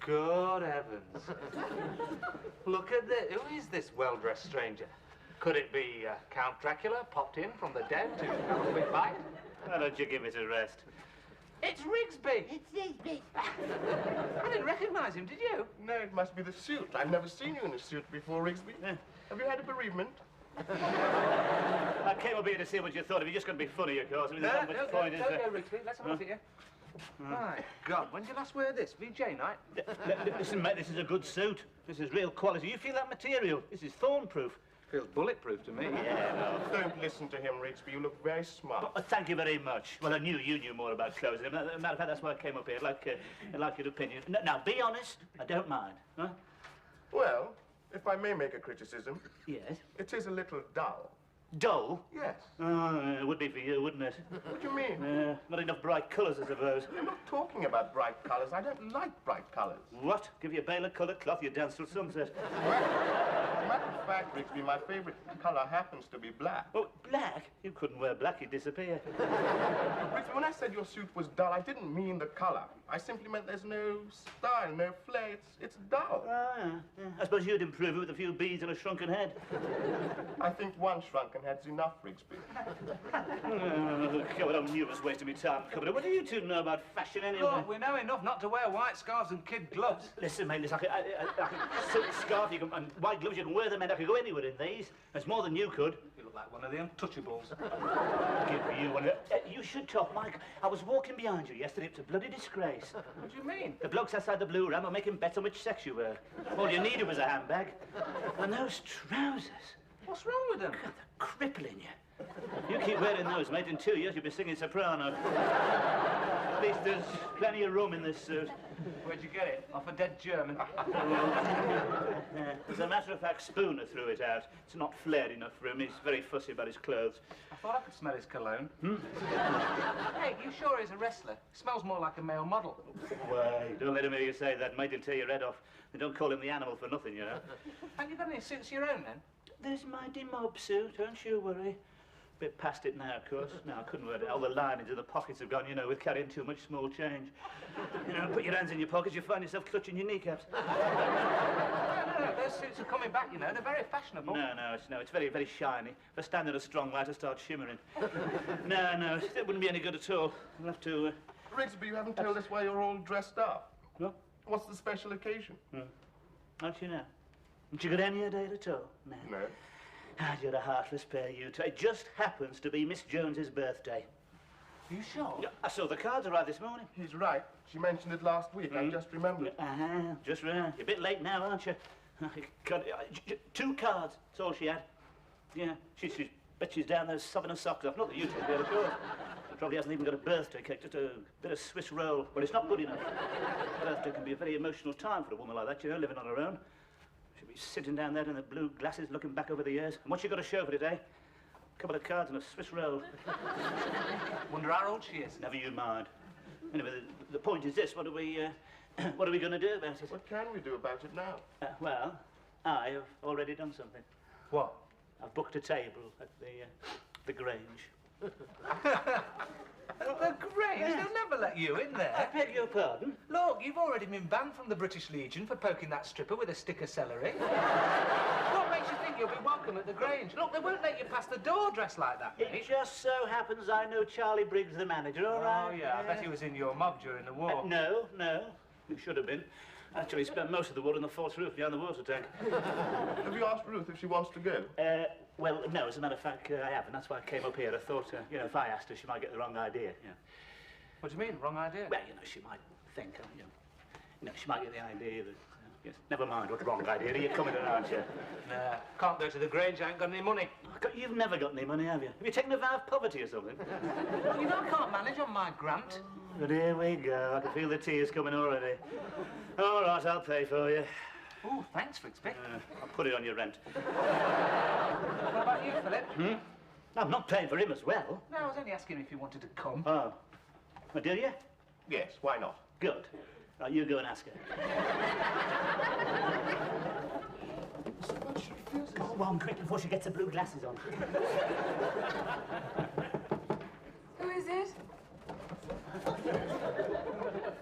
Good heavens. Look at this. Who is this well-dressed stranger? Could it be Count Dracula popped in from the dead to have a quick bite? Why don't you give it a rest? It's Rigsby! It's Rigsby. I didn't recognize him, did you? No, it must be the suit. I've never seen you in a suit before, Rigsby. Have you had a bereavement? I came up here to see what you thought. If you're just going to be funny, of course. I mean, Don't go, Rigsby. Let's have a look at you. My God, when did you last wear this? VJ night? Listen, mate, this is a good suit. This is real quality. You feel that material? This is thorn-proof. Feels bulletproof to me. Yeah, no. Don't listen to him, Rigsby. You look very smart. Thank you very much. Well, I knew you knew more about clothes. As a matter of fact, that's why I came up here. I'd like your opinion. Now, be honest. I don't mind. Huh? Well, if I may make a criticism. Yes? It is a little dull. Dull? Yes. Oh, it would be for you, wouldn't it? What do you mean? Not enough bright colours, I suppose. I'm not talking about bright colours. I don't like bright colours. What? Give you a bale of coloured cloth, you dance till sunset. As a matter of fact, Rigsby, my favourite colour happens to be black. Oh, black? You couldn't wear black, you'd disappear. Rigsby, when I said your suit was dull, I didn't mean the colour. I simply meant there's no style, no flair. It's dull. Ah, yeah. I suppose you'd improve it with a few beads and a shrunken head. I think one shrunken head's enough, Rigsby. God, I'm nervous wasting my time coming up. What do you two know about fashion anyway? Look, we know enough not to wear white scarves and kid gloves. Listen, mate, listen, I can silk scarf, and white gloves, you can wear them, and I could go anywhere in these. That's more than you could. You look like one of the untouchables. Give you one. You should talk, Mike. I was walking behind you yesterday. It's a bloody disgrace. What do you mean? The blokes outside the Blue Ram are making bets on which sex you were. All you needed was a handbag. And those trousers. What's wrong with them? God, they're crippling you. You keep wearing those, mate. In 2 years, you'll be singing soprano. At least there's plenty of room in this suit. Where'd you get it? Off a dead German. As a matter of fact, Spooner threw it out. It's not flared enough for him. He's very fussy about his clothes. I thought I could smell his cologne. Hey, you sure he's a wrestler? Smells more like a male model. Why, don't let him hear you say that, mate. He'll tear your head off. They don't call him the animal for nothing, you know. Have you got any suits of your own, then? There's my demob suit, don't you worry. Bit past it now, of course. No, I couldn't wear it. All the linings of the pockets have gone, you know, with carrying too much small change. You know, put your hands in your pockets, you find yourself clutching your kneecaps. No, those suits are coming back, you know. They're very fashionable. No, it's very, very shiny. If I stand in a strong light, I start shimmering. No, it wouldn't be any good at all. I'll have to... Rigsby, you haven't told us why you're all dressed up. What? What's the special occasion? Don't you know? Haven't you got any idea at all? No. Ah, you're a heartless pair, you two. It just happens to be Miss Jones's birthday. Are you sure? Yeah, I saw the cards arrive this morning. He's right. She mentioned it last week. I just remembered. Just right. You're a bit late now, aren't you? God, 2 cards. That's all she had. Yeah, she's bet she's down there sobbing her socks off. Not that you two did, of course. She probably hasn't even got a birthday cake, just a bit of Swiss roll. Well, it's not good enough. Birthday can be a very emotional time for a woman like that, you know, living on her own. She'll be sitting down there in the blue glasses, looking back over the years. And what's she got to show for today? A couple of cards and a Swiss roll. Wonder how old she is. Never you mind. Anyway, the point is this: what are we going to do about it? What can we do about it now? Well, I have already done something. What? I've booked a table at the Grange. The Grange? They'll never let you in there. I beg your pardon? Look, you've already been banned from the British Legion for poking that stripper with a stick of celery. What makes you think you'll be welcome at the Grange? Look, they won't let you past the door dressed like that, mate. It just so happens I know Charlie Briggs, the manager, all right? Oh, yeah, I bet he was in your mob during the war. No. He should have been. Actually, spent most of the war in the false roof behind the water tank. Have you asked Ruth if she wants to go? Well, no, as a matter of fact, I haven't. That's why I came up here. I thought, you know, if I asked her, she might get the wrong idea, you know. What do you mean, wrong idea? Well, you know, she might think, you know, she might get the idea that, yes, never mind what wrong idea. You're coming around, you? Nah, can't go to the Grange, I ain't got any money. You've never got any money, have you? Have you taken a vow of poverty or something? Well, you know I can't manage on my grant. But here we go. I can feel the tears coming already. All right, I'll pay for you. Oh, thanks, Rigsby. I'll put it on your rent. What about you, Philip? I'm not paying for him as well. No, I was only asking if you wanted to come. Oh. Well, do you? Yes, why not? Good. Right, you go and ask her. Go on, quick, before she gets her blue glasses on. Who is it?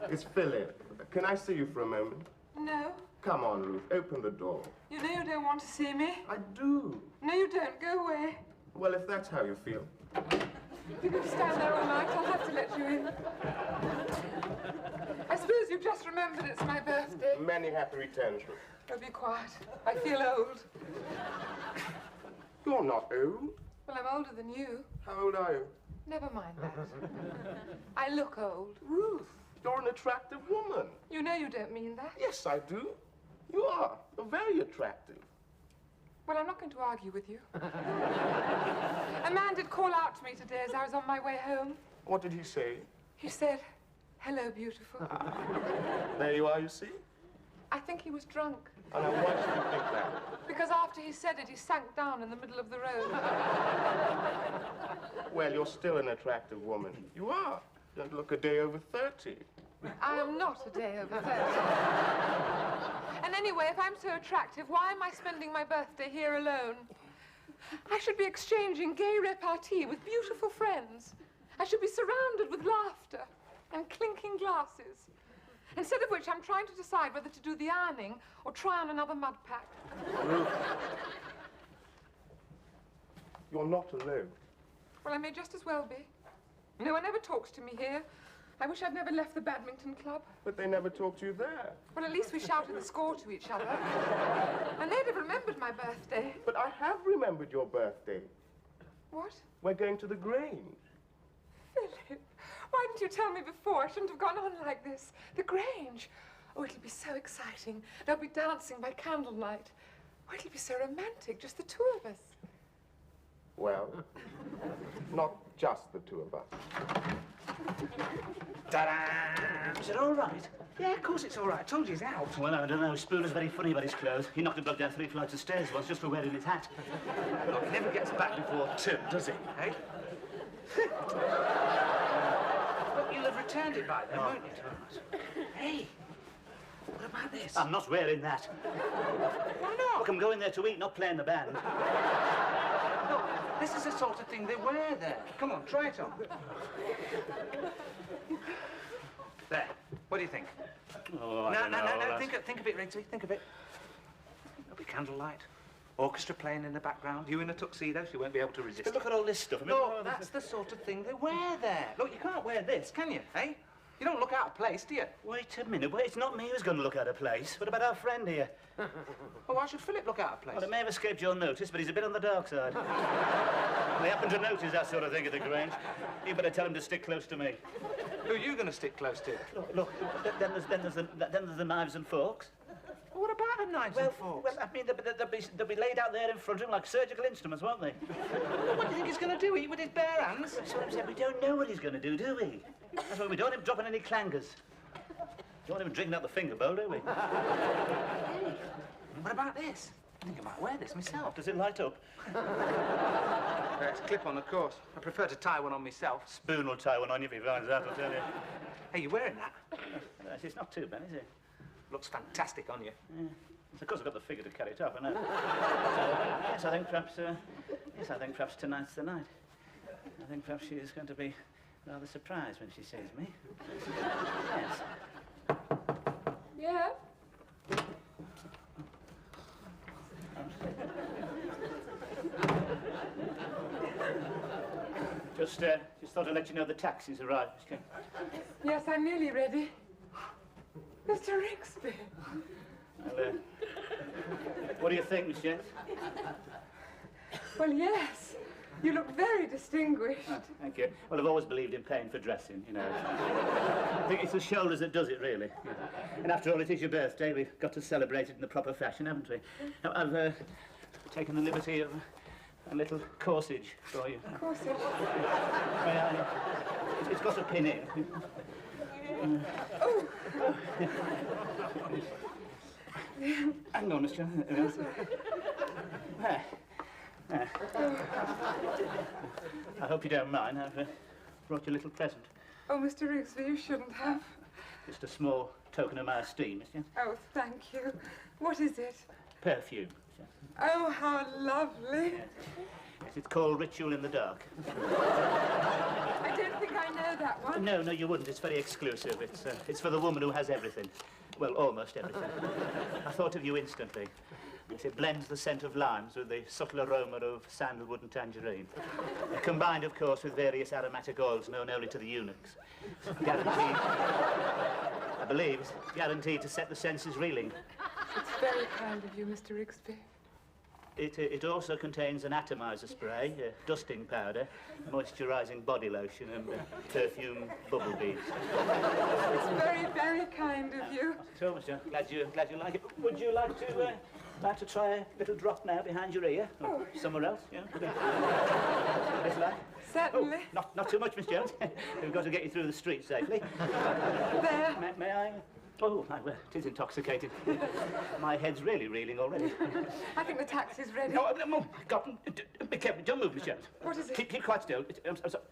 It's Philip. Can I see you for a moment? No. Come on, Ruth, open the door. You know you don't want to see me. I do. No, you don't. Go away. Well, if that's how you feel. If you're going to stand there all night, I'll have to let you in. I suppose you've just remembered it's my birthday. Many happy returns, Ruth. Oh, be quiet. I feel old. You're not old. Well, I'm older than you. How old are you? Never mind that. I look old. Ruth, you're an attractive woman. You know you don't mean that. Yes, I do. You are. You're very attractive. Well, I'm not going to argue with you. A man did call out to me today as I was on my way home. What did he say? He said, "Hello, beautiful." There you are, you see. I think he was drunk. And why should you think that? Because after he said it, he sank down in the middle of the road. Well, you're still an attractive woman. You are. You don't look a day over 30. I am not a day over 30. And anyway, if I'm so attractive, why am I spending my birthday here alone? I should be exchanging gay repartee with beautiful friends. I should be surrounded with laughter and clinking glasses. Instead of which, I'm trying to decide whether to do the ironing or try on another mud pack. Ruth, you're not alone. Well, I may just as well be. No one ever talks to me here. I wish I'd never left the badminton club. But they never talked to you there. Well, at least we shouted the score to each other. And they'd have remembered my birthday. But I have remembered your birthday. What? We're going to the Grange. Philip, why didn't you tell me before? I shouldn't have gone on like this. The Grange. Oh, it'll be so exciting. They'll be dancing by candlelight. Oh, it'll be so romantic, just the two of us. Well, not just the two of us. Ta-da! Is it all right? Yeah, of course it's all right. I told you he's out. Well, I don't know. Spooner's very funny about his clothes. He knocked a bloke down 3 flights of stairs once just for wearing his hat. Look, he never gets back before 2, does he? Eh? Look, you'll have returned it by then, won't you? Hey, what about this? I'm not wearing that. Why not? Look, I'm going there to eat, not playing the band. Look, this is the sort of thing they wear there. Come on, try it on. There. What do you think? Oh, I No, don't no, know. no, no. Think of it, Rigsby. Think of it. There'll be candlelight. Orchestra playing in the background. You in a tuxedo, she won't be able to resist. But look at all this stuff. I mean, Look, that's the sort of thing they wear there. Look, you can't wear this, can you, eh? You don't look out of place, do you? Wait a minute. Wait, it's not me who's going to look out of place. What about our friend here? Well, why should Philip look out of place? Well, it may have escaped your notice, but he's a bit on the dark side. They happen to notice that sort of thing at the Grange. You better tell him to stick close to me. Who are you going to stick close to? Look, then there's the knives and forks. Well, what about the knives and forks? Well, I mean, they'll be laid out there in front of him like surgical instruments, won't they? Well, what do you think he's going to do? Eat with his bare hands? That's what I'm saying. We don't know what he's going to do we? That's why we don't want him dropping any clangers. Don't want him drinking out the finger bowl, do we? Hey, what about this? I think I might wear this myself. Does it light up? It's clip-on, of course. I prefer to tie one on myself. Spoon will tie one on you if he finds out, I'll tell you. Hey, you wearing that? It's not too bad, is it? Looks fantastic on you. Yeah. Of course, I've got the figure to carry it off, I know. Yes, I think perhaps tonight's the night. I think perhaps she is going to be rather surprised when she sees me. Yes. Yeah? Just thought I'd let you know the taxi's arrived. Yes, I'm nearly ready. Mr. Rigsby. Well, what do you think, Miss Jens? Well, yes. You look very distinguished. Oh, thank you. Well, I've always believed in paying for dressing, you know. I think it's the shoulders that does it, really. And after all, it is your birthday. We've got to celebrate it in the proper fashion, haven't we? Now, I've taken the liberty of a little corsage for you. Corsage? Well, it's got a pin in. Oh! Hang on, Miss Jones. I hope you don't mind. I've brought you a little present. Oh, Mr. Rigsby, you shouldn't have. Just a small token of my esteem, Miss Jones. Oh, thank you. What is it? Perfume. Oh, how lovely. Yes, it's called Ritual in the Dark. I don't think I know that one. No, you wouldn't. It's very exclusive. It's for the woman who has everything. Well, almost everything. I thought of you instantly. Yes, it blends the scent of limes with the subtle aroma of sandalwood and tangerine. Combined, of course, with various aromatic oils known only to the eunuchs. Guaranteed, I believe, it's guaranteed to set the senses reeling. It's very kind of you, Mr. Rigsby. It also contains an atomizer spray, dusting powder, moisturising body lotion, and perfume bubble beads. It's very, very kind of you. So much, John. Glad you like it. Would you like to try a little drop now behind your ear? Or somewhere else, yeah? This like? Certainly. Oh, not too much, Miss Jones. We've got to get you through the street safely. There. May I? Oh, well, it is intoxicating. My head's really reeling already. I think the taxi's ready. No, God, be careful. Don't move, Miss Jones. What is it? Keep quite still. I'm sorry.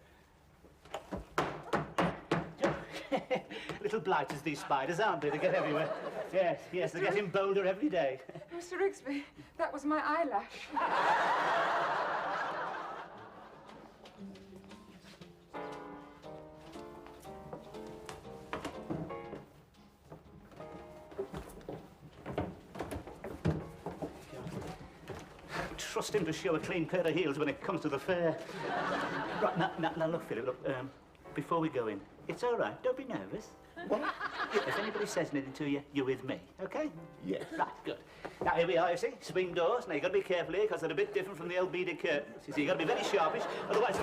Little blighters, these spiders, aren't they? They get everywhere. Yes, they're getting bolder every day. Mr. Rigsby, that was my eyelash. Trust him to show a clean pair of heels when it comes to the fair. Right, now look, Philip, look, before we go in, it's all right, don't be nervous. What? If anybody says anything to you, you're with me, okay? Yes. Right, good. Now, here we are, you see, swing doors. Now, you've got to be careful here, because they're a bit different from the old beaded curtains. You see, you've got to be very sharpish, otherwise...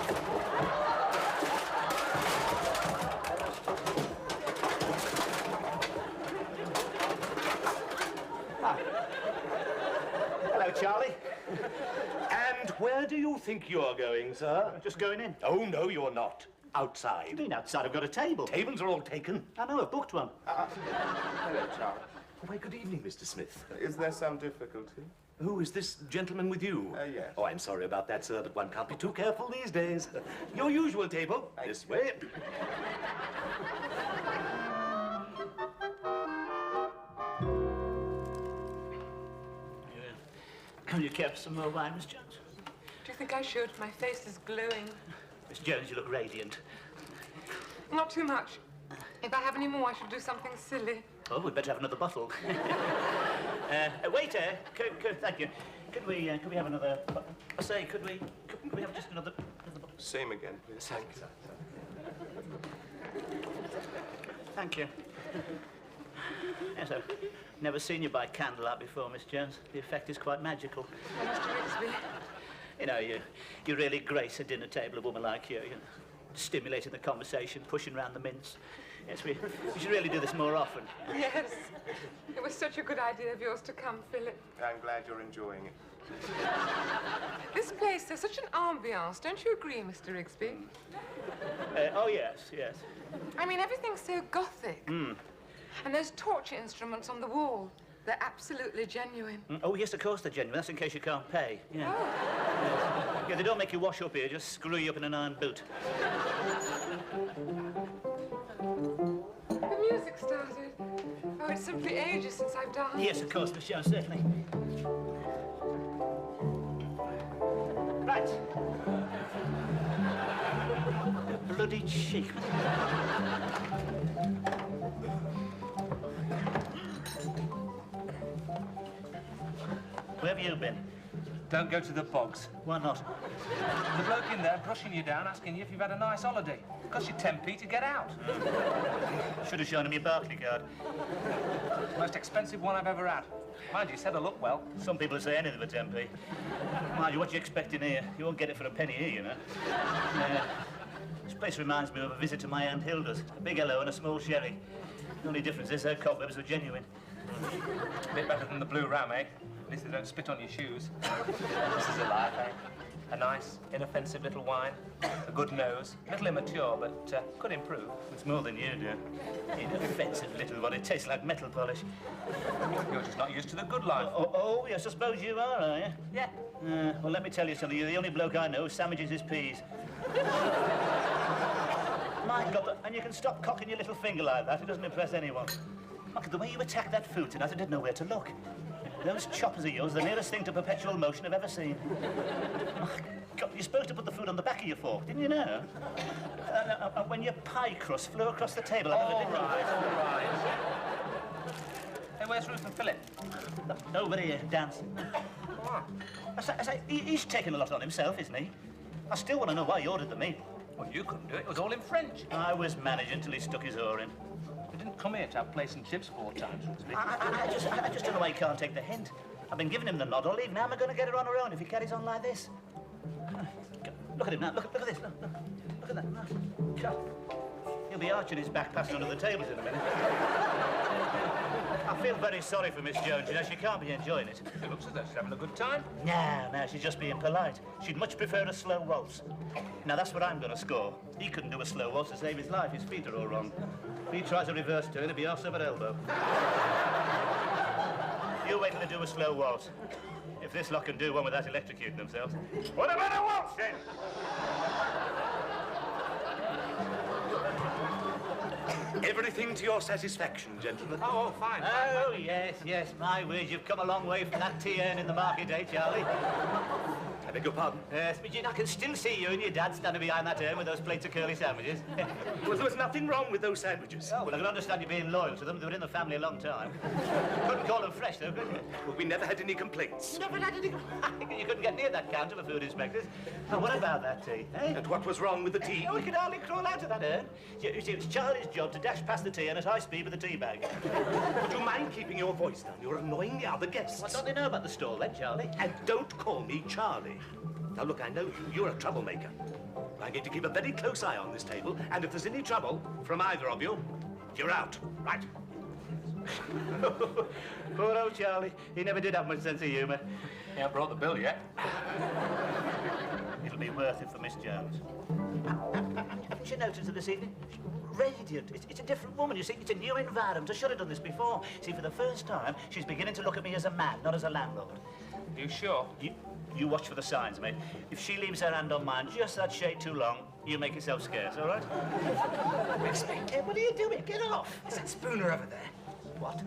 Hello, Charlie. And where do you think you're going, sir? Just going in. Oh, no, you're not. Outside. Been outside, I've got a table. Tables are all taken. I know, I've booked one. Hello, Charlie. Why, good evening, Mr. Smith. Is there some difficulty? Who is this gentleman with you? Yes. Oh, I'm sorry about that, sir, but one can't be too careful these days. Your usual table. This way. Can you care for some more wine, Miss Jones? Do you think I should? My face is glowing. Miss Jones, you look radiant. Not too much. If I have any more, I should do something silly. Oh, we'd better have another bottle. Waiter, thank you. Could we have another... I say, could we have just another bottle? Same again, please. Thank you. Thank you. Yes, I've never seen you by candlelight before, Miss Jones. The effect is quite magical. Oh, Mr. Rigsby. You know, you really grace a dinner table, a woman like you know, stimulating the conversation, pushing round the mince. Yes, we should really do this more often. Yes. It was such a good idea of yours to come, Philip. I'm glad you're enjoying it. This place, there's such an ambiance. Don't you agree, Mr. Rigsby? Oh, yes. I mean, everything's so gothic. And there's torture instruments on the wall. They're absolutely genuine. Oh, yes, of course they're genuine. That's in case you can't pay. Yeah. Oh. Yeah, they don't make you wash up here, just screw you up in an iron boot. The music started. Oh, it's simply ages since I've danced. Yes, of course, Miss Jones, certainly. Right. Bloody cheek. Where have you been? Don't go to the bogs. Why not? The bloke in there brushing you down, asking you if you've had a nice holiday. Cost you 10p to get out. Should have shown him your Barclay card. Most expensive one I've ever had. Mind you, said I look well. Some people say anything for 10p. Mind you, what you expecting here? You won't get it for a penny here, you know. This place reminds me of a visit to my Aunt Hilda's. A big hello and a small sherry. The only difference is her cobwebs were genuine. A bit better than the Blue Ram, eh? At least they don't spit on your shoes. This is a life, eh? A nice, inoffensive little wine, a good nose, a little immature, but could improve. It's more than you do. Inoffensive little one. It tastes like metal polish. You're just not used to the good life. Oh, yes, I suppose you are you? Yeah. Well, let me tell you something. You're the only bloke I know who sandwiches his peas. My God, and you can stop cocking your little finger like that. It doesn't impress anyone. Look, the way you attacked that food tonight, I didn't know where to look. Those choppers of yours, the nearest thing to perpetual motion I've ever seen. Oh, God, you're supposed to put the food on the back of your fork, didn't you know? When your pie crust flew across the table, I never did. All right. where's Ruth and Philip? Nobody dancing. Oh. I say, he's taken a lot on himself, isn't he? I still want to know why he ordered the meal. Well, you couldn't do it. It was all in French. I was managing till he stuck his oar in. We didn't come here to have place and chips 4 times, Rigsby. I just don't know why he can't take the hint. I've been giving him the nod all evening. How am I going to get her on her own if he carries on like this? Look at him now. Look at this. Look at that. God. He'll be arching his back passing under the tables in a minute. I feel very sorry for Miss Jones. You know, she can't be enjoying it. It looks as though she's having a good time. No, she's just being polite. She'd much prefer a slow waltz. Now, that's what I'm going to score. He couldn't do a slow waltz to save his life. His feet are all wrong. If he tries a reverse turn, he'll be off at elbow. You wait till they do a slow waltz. If this lot can do one without electrocuting themselves. What about a waltz, then? Everything to your satisfaction, gentlemen. Oh, fine. Oh, yes. My word, you've come a long way from that tea urn in the market, eh, Charlie? I beg your pardon? Yes, but I can still see you and your dad standing behind that urn with those plates of curly sandwiches. Well, there was nothing wrong with those sandwiches. Oh, well, I can understand you being loyal to them. They were in the family a long time. Couldn't call them fresh, though, could you? Well, we never had any complaints. Never had any... You couldn't get near that counter for food inspectors. Oh, what about that tea, eh? And what was wrong with the tea? Oh, we could hardly crawl out of that urn. You see, it was Charlie's job to dash past the tea and at high speed with a tea bag. Would you mind keeping your voice down? You're annoying the other guests. What don't they know about the stall, then, Charlie? And don't call me Charlie. Now, look, I know you're a troublemaker. I need to keep a very close eye on this table, and if there's any trouble from either of you, you're out, right? Poor old Charlie. He never did have much sense of humour. He hasn't brought the bill yet. It'll be worth it for Miss Jones. Haven't you noticed her this evening? Radiant. It's a different woman, you see. It's a new environment. I should have done this before. See, for the first time, she's beginning to look at me as a man, not as a landlord. You sure? You watch for the signs, mate. If she leaves her hand on mine just that shade too long, you make yourself scarce, all right? Rigsby. Hey, what are you doing? Get off. Is that Spooner over there? What?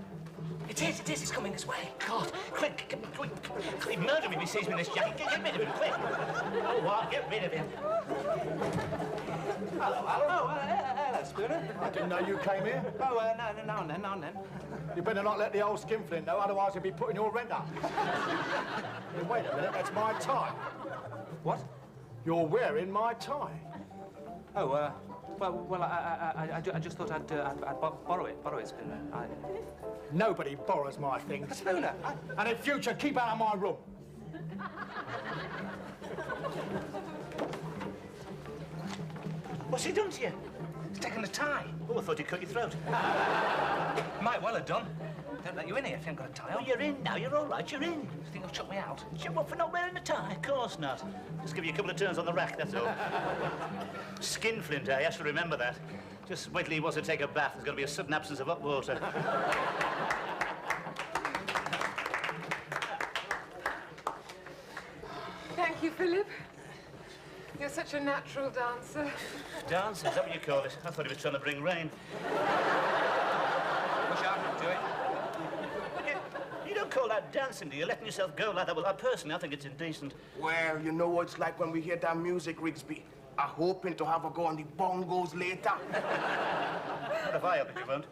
It is. He's coming this way. God, quick. He'd murder me if he sees me in this jacket. Get rid of him, quick. Oh, what? Get rid of him. Hello, Alan. Oh, hello, Spooner. I didn't know you came here. Oh, now and then. You better not let the old skinflint know, otherwise he'll be putting your rent up. Hey, wait a minute, that's my tie. What? You're wearing my tie. Oh, well, I just thought I'd borrow it, Spooner. Nobody borrows my things. Spooner. And in future, keep out of my room. What's he done to you? He's taken the tie. Oh, I thought he'd cut your throat. Might well have done. Don't let you in here if you haven't got a tie Oh, on. you're in now. You're all right. You're in. You think he'll chuck me out? What, for not wearing a tie? Of course not. Just give you a couple of turns on the rack, that's all. Skinflint, eh? I have to remember that. Just wait till he wants to take a bath. There's going to be a sudden absence of hot water. Thank you, Philip. You're such a natural dancer. Dance, is that what you call it? I thought he was trying to bring rain. Push out, do it. You don't call that dancing, do you? Letting yourself go like that? Well, personally, I think it's indecent. Well, you know what it's like when we hear that music, Rigsby. I'm hoping to have a go on the bongos later. What if I help if you won't?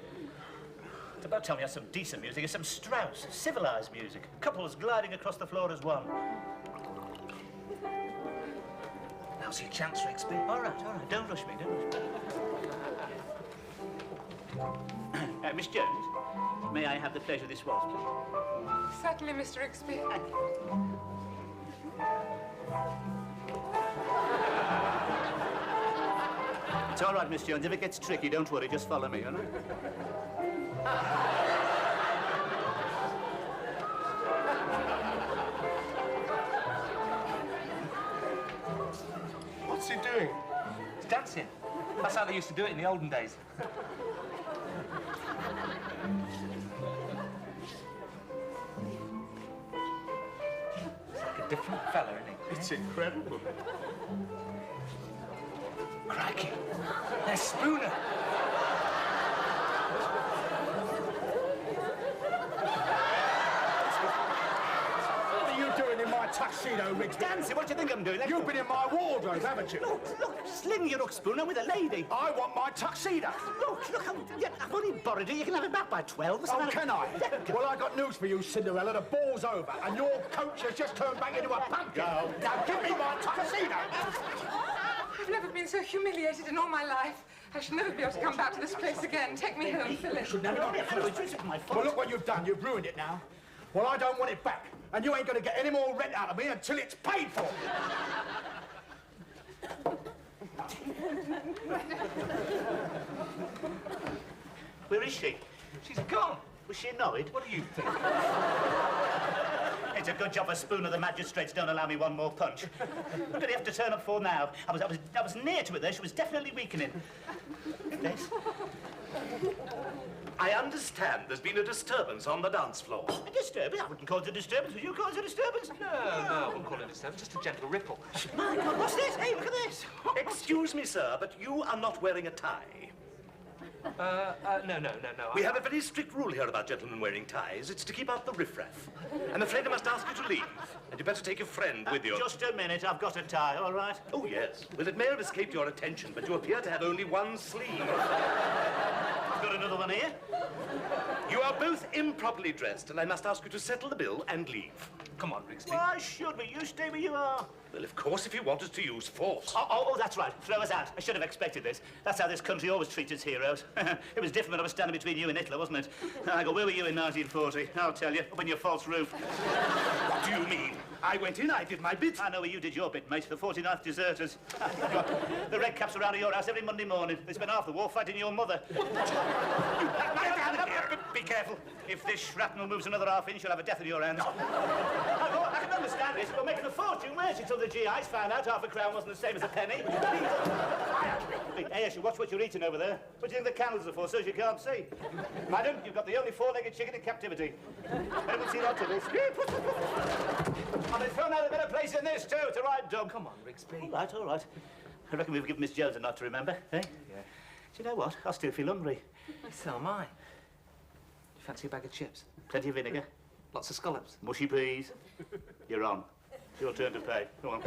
It's about time we had some decent music. It's some Strauss, civilized music. Couples gliding across the floor as one. Now's your chance, Rigsby. All right. Don't rush me, Miss Jones, may I have the pleasure this was, please? Certainly, Mr. Rigsby. Thank you. It's all right, Miss Jones. If it gets tricky, don't worry. Just follow me, all right? What's he doing? He's dancing. That's how they used to do it in the olden days. He's like a different fella, isn't he? It's incredible. Crikey. There's Spooner. What are you doing in my tuxedo, Rigsby. Dancy, what do you think I'm doing? You've been in my wardrobe, haven't you? Look, sling your hook spoon. I'm with a lady. I want my tuxedo. Look, I've only borrowed it. You can have it back by 12. Oh, can I? Well, I got news for you, Cinderella. The ball's over, and your coach has just turned back into a pumpkin. Now, give me my tuxedo. I've never been so humiliated in all my life. I should never be able to come back to this place again. Take me home, Philip. Should never be my fault. Well, look what you've done. You've ruined it now. Well, I don't want it back, and you ain't going to get any more rent out of me until it's paid for. Where is she? She's gone. Was she annoyed? What do you think? It's a good job a spoon of the magistrates don't allow me one more punch. What did he have to turn up for now? I was near to it there. She was definitely weakening. This? I understand there's been a disturbance on the dance floor. A disturbance? I wouldn't call it a disturbance. Would you call it a disturbance? No, I wouldn't call it a disturbance, just a gentle ripple. My God, what's this? Hey, look at this. Excuse me, sir, but you are not wearing a tie. No. We have a very strict rule here about gentlemen wearing ties. It's to keep out the riffraff. I'm afraid I must ask you to leave. And you better take your friend with you. Just a minute. I've got a tie, all right? Oh, yes. Well, it may have escaped your attention, but you appear to have only one sleeve. I've got another one here. You are both improperly dressed, and I must ask you to settle the bill and leave. Come on, Rigsby. Why should we? You stay where you are. Well, of course, if you want us to use force. Oh, that's right. Throw us out. I should have expected this. That's how this country always treats its heroes. It was different when I was standing between you and Hitler, wasn't it? I go, where were you in 1940? I'll tell you, up on your false roof. What do you mean? I went in, I did my bit. I know where you did your bit, mate. The 49th deserters. The red caps around your house every Monday morning. They spent half the war fighting your mother. Be careful. If this shrapnel moves another half inch, you'll have a death in your hands. I can understand this. We're making a fortune, weren't you, till the GIs found out half a crown wasn't the same as a penny. Hey, Ashley, watch what you're eating over there. What do you think the candles are for, so you can't see? Madam, you've got the only four-legged chicken in captivity. Anyone seen that to this? I've been thrown out of a better place than this, too. It's a right dog. Come on, Rigsby. All right. I reckon we've given Miss Jones a night to remember, eh? Yeah. Do you know what? I still feel hungry. So am I. You fancy a bag of chips? Plenty of vinegar. Lots of scallops. Mushy peas. You're on. It's your turn to pay. Go on.